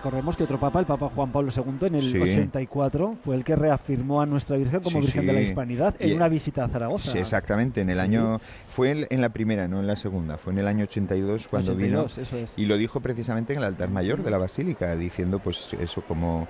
Recordemos que otro papa, el Papa Juan Pablo II, en el Sí. 84, fue el que reafirmó a nuestra Virgen como Sí, Virgen sí. de la Hispanidad en Y- una visita a Zaragoza. Sí, exactamente, en el Sí. año... Fue en la primera, no en la segunda. Fue en el año 82 cuando 82, vino. eso es. Y lo dijo precisamente en el altar mayor de la Basílica, diciendo pues eso como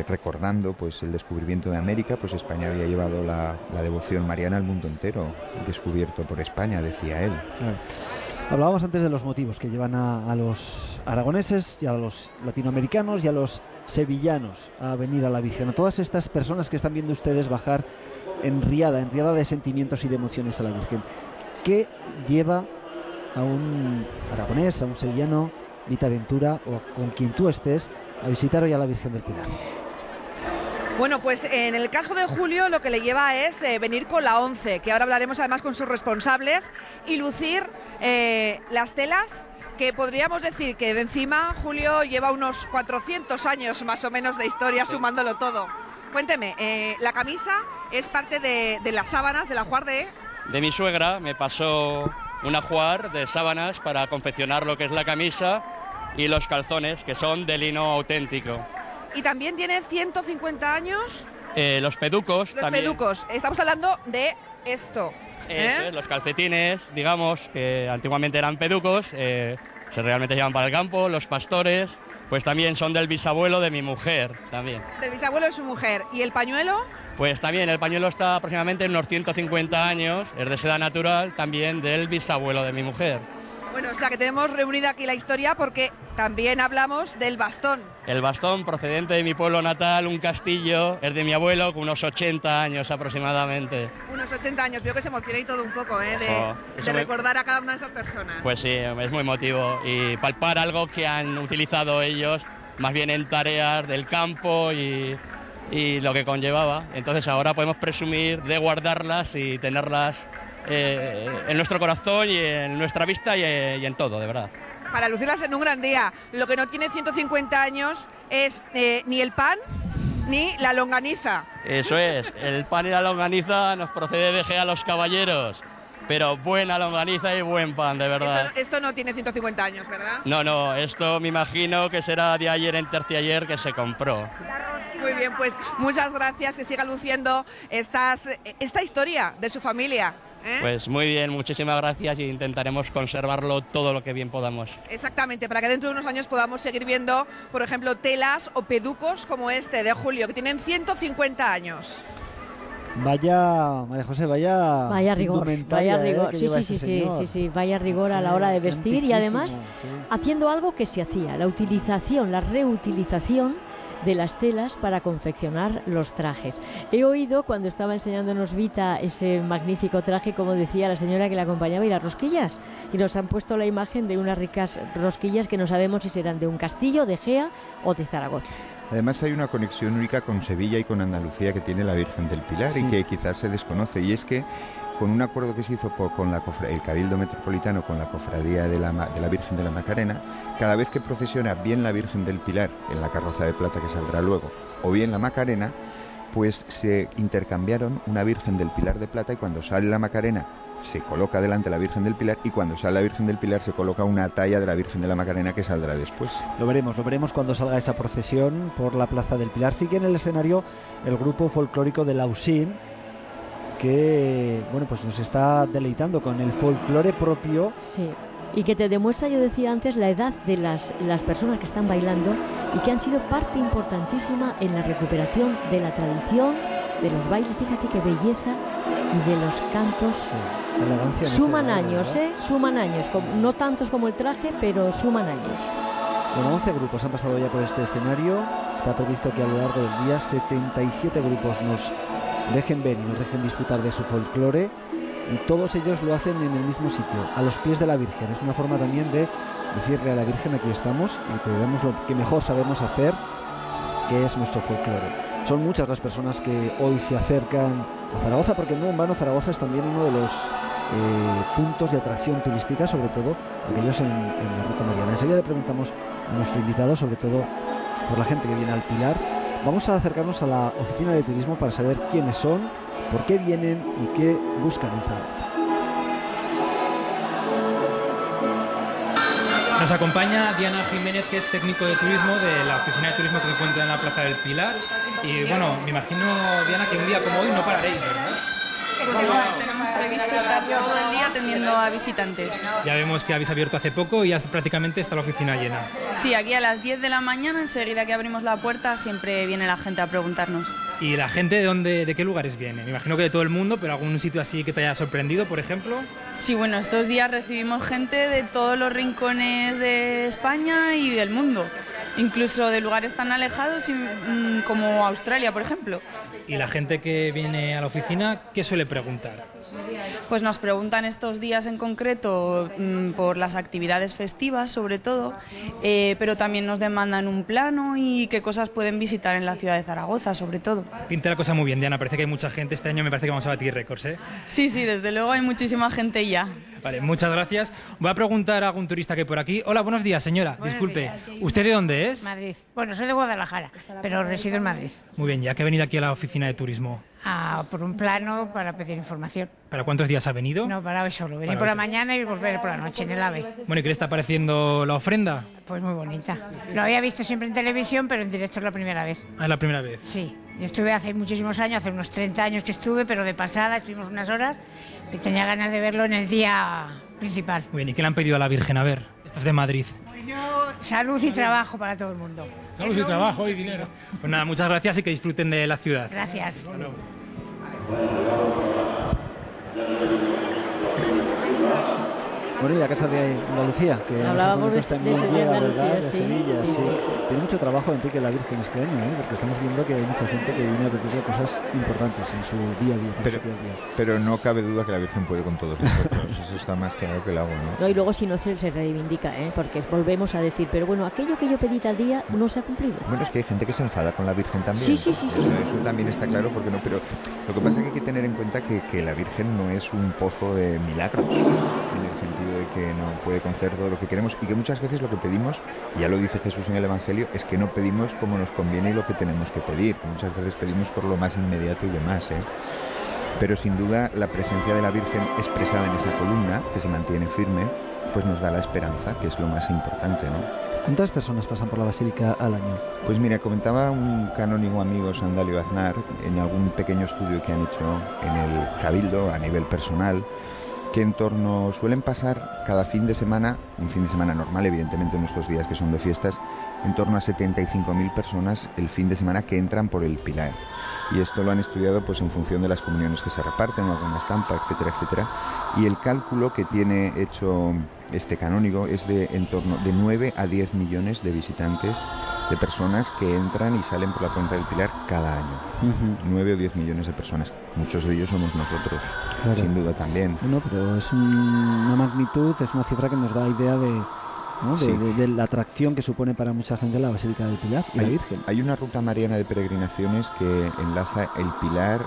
recordando pues el descubrimiento de América, pues España había llevado la devoción mariana al mundo entero, descubierto por España, decía él. Claro. Hablábamos antes de los motivos que llevan a los aragoneses y a los latinoamericanos y a los sevillanos a venir a la Virgen. A todas estas personas que están viendo ustedes bajar enriada de sentimientos y de emociones a la Virgen. ¿Qué lleva a un aragonés, a un sevillano, Vita Ventura, o con quien tú estés, a visitar hoy a la Virgen del Pilar? Bueno, pues en el caso de Julio lo que le lleva es venir con la 11, que ahora hablaremos además con sus responsables, y lucir las telas que podríamos decir que de encima Julio lleva unos 400 años más o menos de historia sumándolo todo. Cuénteme, la camisa es parte de las sábanas, del ajuar de mi suegra. Me pasó un ajuar de sábanas para confeccionar lo que es la camisa y los calzones, que son de lino auténtico. Y también tiene 150 años. Los peducos Los también. peducos. Estamos hablando de esto. Eso es, los calcetines, digamos, que antiguamente eran peducos, se realmente llevan para el campo. Los pastores, pues también son del bisabuelo de mi mujer, también. Del bisabuelo de su mujer. ¿Y el pañuelo? Pues también el pañuelo está aproximadamente en unos 150 años, es de seda natural, también del bisabuelo de mi mujer. Bueno, o sea que tenemos reunida aquí la historia porque también hablamos del bastón. El bastón procedente de mi pueblo natal, un castillo, es de mi abuelo, con unos 80 años aproximadamente. Unos 80 años, veo que se emociona y todo un poco, de eso me- recordar a cada una de esas personas. Pues sí, es muy emotivo y palpar algo que han utilizado ellos más bien en tareas del campo y lo que conllevaba. Entonces ahora podemos presumir de guardarlas y tenerlas en nuestro corazón y en nuestra vista y en todo, de verdad. Para lucirlas en un gran día. Lo que no tiene 150 años es ni el pan ni la longaniza. Eso es, el pan y la longaniza nos procede de Gea los Caballeros, pero buena longaniza y buen pan, de verdad. Esto no tiene 150 años, ¿verdad? No, esto me imagino que será de ayer en terciayer que se compró. Muy bien, pues muchas gracias, que siga luciendo esta historia de su familia. Pues muy bien, muchísimas gracias y intentaremos conservarlo todo lo que bien podamos. Exactamente, para que dentro de unos años podamos seguir viendo, por ejemplo, telas o peducos como este de Julio, que tienen 150 años. Vaya, María José, vaya rigor, indumentaria, vaya rigor. que lleva Sí, ese señor. sí, vaya rigor a la hora de Qué vestir y además antiquísimo, sí. haciendo algo que se hacía, la utilización, la reutilización de las telas para confeccionar los trajes. He oído cuando estaba enseñándonos Vita ese magnífico traje, como decía la señora que la acompañaba, y las rosquillas, y nos han puesto la imagen de unas ricas rosquillas que no sabemos si serán de un castillo, de Gea o de Zaragoza. Además hay una conexión única con Sevilla y con Andalucía que tiene la Virgen del Pilar y que quizás se desconoce, y es que con un acuerdo que se hizo con el Cabildo Metropolitano con la Cofradía de la Virgen de la Macarena, cada vez que procesiona bien la Virgen del Pilar en la carroza de plata que saldrá luego, o bien la Macarena, pues se intercambiaron una Virgen del Pilar de plata, y cuando sale la Macarena se coloca delante la Virgen del Pilar, y cuando sale la Virgen del Pilar se coloca una talla de la Virgen de la Macarena que saldrá después. Lo veremos cuando salga esa procesión por la Plaza del Pilar. Sigue en el escenario el grupo folclórico de Lausín, que pues nos está deleitando con el folclore propio. Sí, y que te demuestra, yo decía antes, la edad de las personas que están bailando y que han sido parte importantísima en la recuperación de la tradición, de los bailes. Fíjate qué belleza, y de los cantos. Sí, elegancia en suman ese baile, años, ¿verdad? suman años, no tantos como el traje, pero suman años. Bueno, 11 grupos han pasado ya por este escenario. Está previsto que a lo largo del día 77 grupos nos dejen ver y nos dejen disfrutar de su folclore, y todos ellos lo hacen en el mismo sitio, a los pies de la Virgen. Es una forma también de decirle a la Virgen: aquí estamos y te damos lo que mejor sabemos hacer, que es nuestro folclore. Son muchas las personas que hoy se acercan a Zaragoza, porque no en vano Zaragoza es también uno de los puntos de atracción turística, sobre todo aquellos en la Ruta Mariana. Enseguida le preguntamos a nuestro invitado, sobre todo por la gente que viene al Pilar. Vamos a acercarnos a la oficina de turismo para saber quiénes son, por qué vienen y qué buscan en Zaragoza. Nos acompaña Diana Jiménez, que es técnico de turismo de la oficina de turismo que se encuentra en la Plaza del Pilar. Y bueno, me imagino, Diana, que un día como hoy no pararéis, ¿verdad? Pues igual, tenemos previsto estar todo el día atendiendo a visitantes. Ya vemos que habéis abierto hace poco y ya prácticamente está la oficina llena. Sí, aquí a las 10 de la mañana, enseguida que abrimos la puerta, siempre viene la gente a preguntarnos. ¿Y la gente de qué lugares viene? Me imagino que de todo el mundo, pero algún sitio así que te haya sorprendido, por ejemplo. Sí, bueno, estos días recibimos gente de todos los rincones de España y del mundo, incluso de lugares tan alejados como Australia, por ejemplo. ¿Y la gente que viene a la oficina, qué suele preguntar? Pues nos preguntan estos días en concreto por las actividades festivas, sobre todo, pero también nos demandan un plano y qué cosas pueden visitar en la ciudad de Zaragoza, sobre todo. Pinta la cosa muy bien, Diana. Parece que hay mucha gente. Este año me parece que vamos a batir récords, ¿eh? Sí, desde luego hay muchísima gente ya. Vale, muchas gracias. Voy a preguntar a algún turista que hay por aquí. Hola, buenos días, señora. Disculpe, ¿usted de dónde es? Madrid. Bueno, soy de Guadalajara, pero resido en Madrid. Muy bien, ya que ha venido aquí a la oficina de turismo. Por un plano para pedir información. ¿Para cuántos días ha venido? No, para hoy solo. Venir por la mañana y volver por la noche en el AVE. Bueno, ¿y qué le está pareciendo la ofrenda? Pues muy bonita. Lo había visto siempre en televisión, pero en directo es la primera vez. Ah, es la primera vez. Sí. Yo estuve hace muchísimos años, hace unos 30 años que estuve, pero de pasada estuvimos unas horas y tenía ganas de verlo en el día principal. Muy bien, ¿y qué le han pedido a la Virgen? A ver, esto es de Madrid. Pues yo, salud y trabajo para todo el mundo. Salud y trabajo y dinero. Pues nada, muchas gracias y que disfruten de la ciudad. Gracias. Bueno, y la Casa de Andalucía, que hablábamos también de llega, Andalucía, ¿verdad? De sí, Sevilla, sí. Tiene mucho trabajo Enrique la Virgen este año, porque estamos viendo que hay mucha gente que viene a pedirle cosas importantes en su día a día. Pero no cabe duda que la Virgen puede con todos nosotros. Eso está más claro que el agua, ¿no? No, y luego si no se reivindica, porque volvemos a decir, pero bueno, aquello que yo pedí tal día no se ha cumplido. Bueno, es que hay gente que se enfada con la Virgen también. Sí. Eso también está claro, porque no. Pero lo que pasa es que hay que tener en cuenta que la Virgen no es un pozo de milagros, en el sentido de que no puede conceder todo lo que queremos, y que muchas veces lo que pedimos, y ya lo dice Jesús en el Evangelio, es que no pedimos como nos conviene y lo que tenemos que pedir, que muchas veces pedimos por lo más inmediato y demás, Pero sin duda la presencia de la Virgen expresada en esa columna, que se mantiene firme, pues nos da la esperanza, que es lo más importante, ¿no? ¿Cuántas personas pasan por la Basílica al año? Pues mira, comentaba un canónigo amigo, Sandalio Aznar, en algún pequeño estudio que han hecho en el Cabildo a nivel personal, que suelen pasar cada fin de semana, un fin de semana normal, evidentemente en estos días que son de fiestas, en torno a 75.000 personas el fin de semana que entran por el Pilar. Y esto lo han estudiado pues en función de las comuniones que se reparten o alguna estampa, etcétera, etcétera. Y el cálculo que tiene hecho este canónigo es de en torno de 9 a 10 millones de visitantes, de personas que entran y salen por la Puerta del Pilar cada año. 9 o 10 millones de personas. Muchos de ellos somos nosotros, claro. Sin duda también. Bueno, pero es una magnitud, es una cifra que nos da idea de... ¿no? Sí. De la atracción que supone para mucha gente la Basílica del Pilar y la Virgen. Hay una ruta mariana de peregrinaciones que enlaza el Pilar,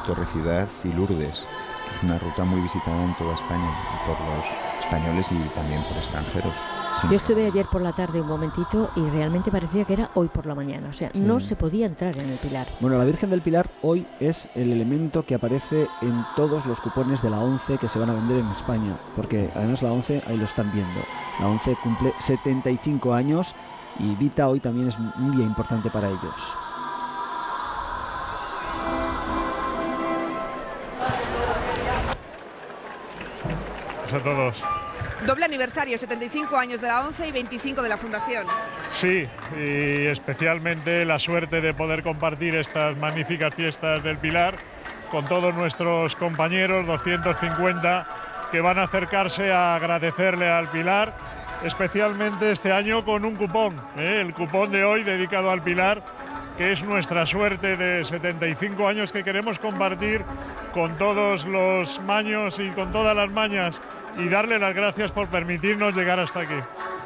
Torre Ciudad y Lourdes. Es una ruta muy visitada en toda España por los españoles y también por extranjeros. Sí. Yo estuve ayer por la tarde un momentito y realmente parecía que era hoy por la mañana, o sea, sí. No se podía entrar en el Pilar. Bueno, la Virgen del Pilar hoy es el elemento que aparece en todos los cupones de la ONCE que se van a vender en España, porque además la ONCE, ahí lo están viendo, la ONCE cumple 75 años y Vita hoy también es un día importante para ellos. A todos. Doble aniversario, 75 años de la ONCE y 25 de la Fundación. Sí, y especialmente la suerte de poder compartir estas magníficas fiestas del Pilar con todos nuestros compañeros, 250, que van a acercarse a agradecerle al Pilar, especialmente este año con un cupón, el cupón de hoy dedicado al Pilar, que es nuestra suerte de 75 años que queremos compartir con todos los maños y con todas las mañas, y darle las gracias por permitirnos llegar hasta aquí.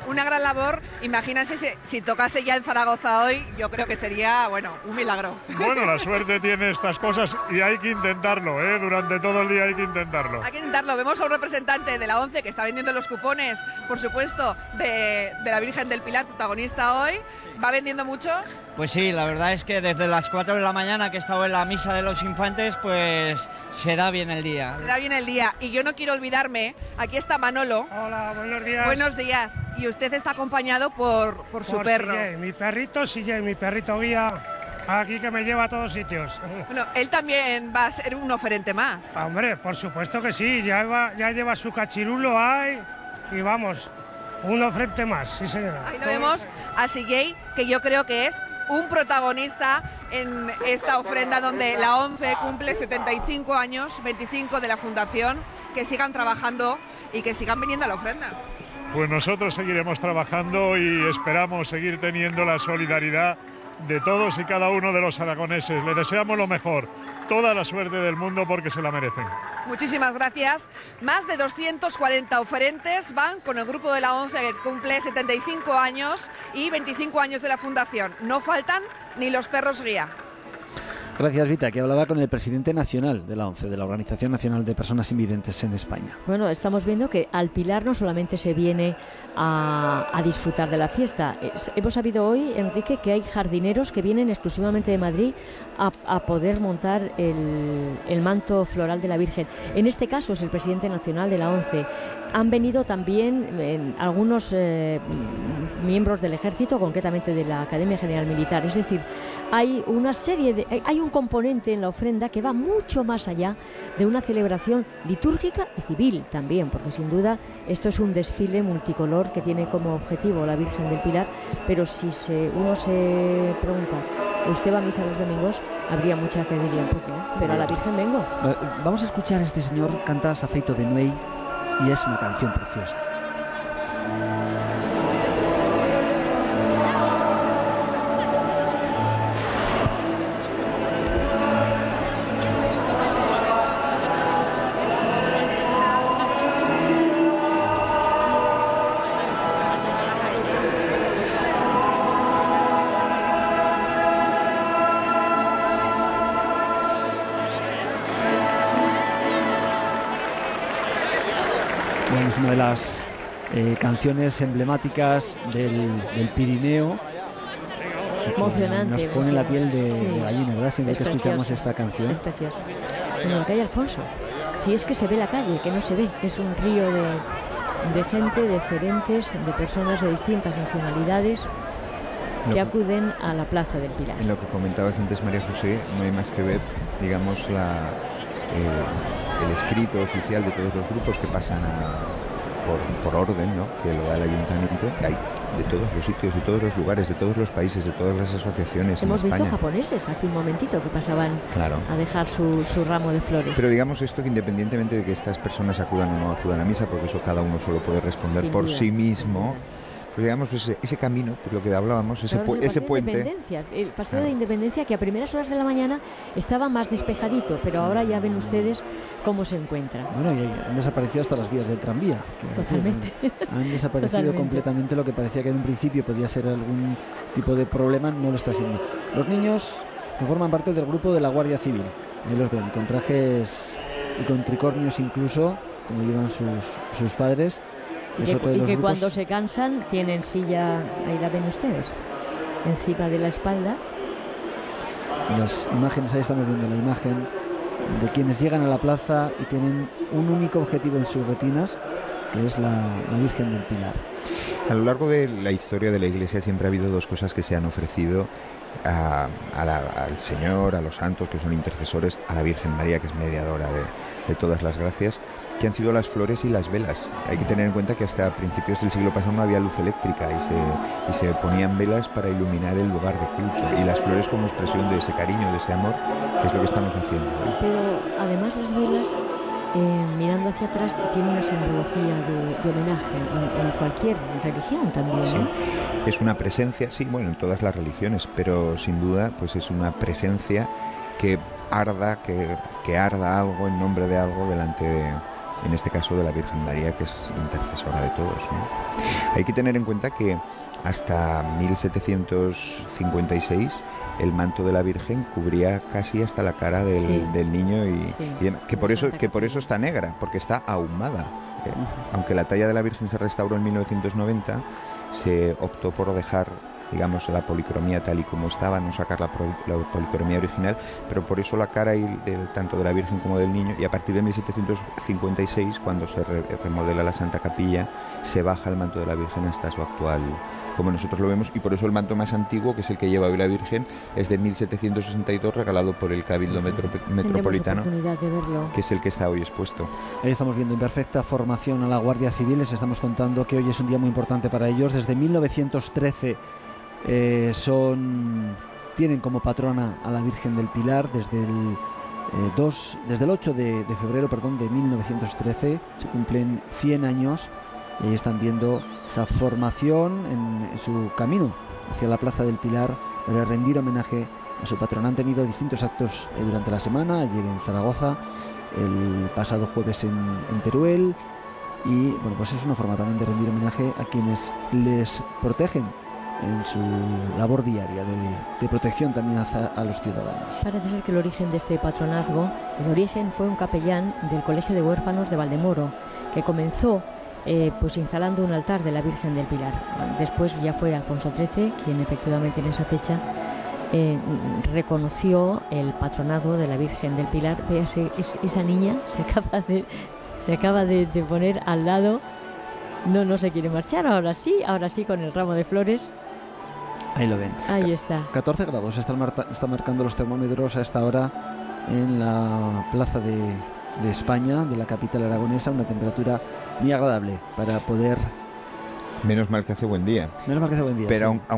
Una gran labor. Imagínense si tocase ya en Zaragoza hoy, yo creo que sería, bueno, un milagro. Bueno, la suerte tiene estas cosas y hay que intentarlo, durante todo el día hay que intentarlo. Hay que intentarlo. Vemos a un representante de la ONCE que está vendiendo los cupones, por supuesto, de la Virgen del Pilar, protagonista hoy. ¿Va vendiendo muchos? Pues sí, la verdad es que desde las 4 de la mañana que he estado en la misa de los infantes, pues se da bien el día. Se da bien el día. Y yo no quiero olvidarme, aquí está Manolo. Hola, buenos días. Buenos días. Y usted está acompañado por su perro. CJ, mi perrito CJ, mi perrito guía aquí que me lleva a todos sitios. Bueno, él también va a ser un oferente más. Hombre, por supuesto que sí, ya lleva su cachirulo ahí y vamos, un oferente más, sí señora. Ahí lo vemos a CJ, que yo creo que es un protagonista en esta ofrenda donde la ONCE cumple 75 años, 25 de la fundación, que sigan trabajando y que sigan viniendo a la ofrenda. Pues nosotros seguiremos trabajando y esperamos seguir teniendo la solidaridad de todos y cada uno de los aragoneses. Le deseamos lo mejor, toda la suerte del mundo porque se la merecen. Muchísimas gracias. Más de 240 oferentes van con el grupo de la ONCE que cumple 75 años y 25 años de la fundación. No faltan ni los perros guía. Gracias, Vita, que hablaba con el presidente nacional de la ONCE, de la Organización Nacional de Personas Invidentes en España. Bueno, estamos viendo que al Pilar no solamente se viene a disfrutar de la fiesta. Hemos sabido hoy, Enrique, que hay jardineros que vienen exclusivamente de Madrid a poder montar el manto floral de la Virgen. En este caso es el presidente nacional de la ONCE. Han venido también algunos miembros del Ejército, concretamente de la Academia General Militar. Es decir, hay una serie hay un componente en la ofrenda que va mucho más allá de una celebración litúrgica y civil también, porque sin duda esto es un desfile multicolor que tiene como objetivo la Virgen del Pilar, pero si uno se pregunta, ¿usted va a misa los domingos? Habría mucha que dirían, pero a la Virgen vengo. Vamos a escuchar a este señor, canta Safeito de Nuey y es una canción preciosa. Bueno, es una de las canciones emblemáticas del Pirineo. Emocionante. Nos pone la piel de gallina, ¿verdad? Siempre que escuchamos esta canción. Es precioso. En la calle Alfonso. Si es que se ve la calle, que no se ve. Es un río de gente, de diferentes, de personas de distintas nacionalidades que acuden a la Plaza del Pilar. En lo que comentabas antes, María José, no hay más que ver, digamos, el escrito oficial de todos los grupos que pasan por orden, ¿no?, que lo da el ayuntamiento. Hay de todos los sitios, de todos los lugares, de todos los países, de todas las asociaciones. Hemos en España. visto japoneses hace un momentito que pasaban a dejar su ramo de flores. Pero digamos esto, que independientemente de que estas personas acudan o no acudan a misa, porque eso cada uno solo puede responder por sí mismo, pues digamos, pues ese camino, pues lo que hablábamos, ese puente. El paseo de Independencia, que a primeras horas de la mañana estaba más despejadito, pero ahora ya ven ustedes cómo se encuentra. Bueno, y han desaparecido hasta las vías del tranvía. Totalmente. Han desaparecido completamente lo que parecía que en un principio podía ser algún tipo de problema, no lo está siendo. Los niños que forman parte del grupo de la Guardia Civil, ahí los ven, con trajes y con tricornios incluso, como llevan sus padres. Y que cuando se cansan tienen silla, ahí la ven ustedes, encima de la espalda. Y las imágenes, ahí estamos viendo la imagen de quienes llegan a la plaza y tienen un único objetivo en sus retinas, que es la Virgen del Pilar. A lo largo de la historia de la Iglesia siempre ha habido dos cosas que se han ofrecido al Señor, a los santos, que son intercesores, a la Virgen María, que es mediadora de todas las gracias, que han sido las flores y las velas. Hay que tener en cuenta que hasta principios del siglo pasado no había luz eléctrica y se ponían velas para iluminar el lugar de culto, y las flores como expresión de ese cariño, de ese amor, que es lo que estamos haciendo, ¿no? Pero además las velas, mirando hacia atrás, tienen una simbología de homenaje en cualquier religión también, sí. ¿no? Es una presencia, sí, bueno, en todas las religiones, pero sin duda pues es una presencia que arda algo en nombre de algo delante de, en este caso, de la Virgen María, que es intercesora de todos, ¿no? Hay que tener en cuenta que hasta 1756 el manto de la Virgen cubría casi hasta la cara del niño y demás, que por eso está negra, porque está ahumada. Aunque la talla de la Virgen se restauró en 1990, se optó por dejar digamos, la policromía tal y como estaba, no sacar la policromía original, pero por eso la cara tanto de la Virgen como del Niño, y a partir de 1756, cuando se remodela la Santa Capilla, se baja el manto de la Virgen hasta su actual, como nosotros lo vemos, y por eso el manto más antiguo, que es el que lleva hoy la Virgen, es de 1762, regalado por el Cabildo Metropolitano, de verlo, que es el que está hoy expuesto. Ahí estamos viendo en perfecta formación a la Guardia Civil. Les estamos contando que hoy es un día muy importante para ellos. Desde 1913 tienen como patrona a la Virgen del Pilar. Desde el 8 de febrero de 1913 se cumplen 100 años. Y están viendo esa formación en su camino hacia la Plaza del Pilar para rendir homenaje a su patrona. Han tenido distintos actos durante la semana, ayer en Zaragoza, el pasado jueves en Teruel, y bueno, pues es una forma también de rendir homenaje a quienes les protegen en su labor diaria de protección también a los ciudadanos. Parece ser que el origen de este patronazgo, el origen fue un capellán del Colegio de Huérfanos de Valdemoro, que comenzó pues instalando un altar de la Virgen del Pilar. Después ya fue Alfonso XIII quien efectivamente en esa fecha reconoció el patronado de la Virgen del Pilar. Véase, esa niña se acaba de poner al lado, no se quiere marchar, ahora sí con el ramo de flores. Ahí lo ven. Ahí está. 14 grados está marcando los termómetros a esta hora en la plaza de España, de la capital aragonesa, una temperatura muy agradable para poder... Menos mal que hace buen día. Menos mal que hace buen día, pero sí.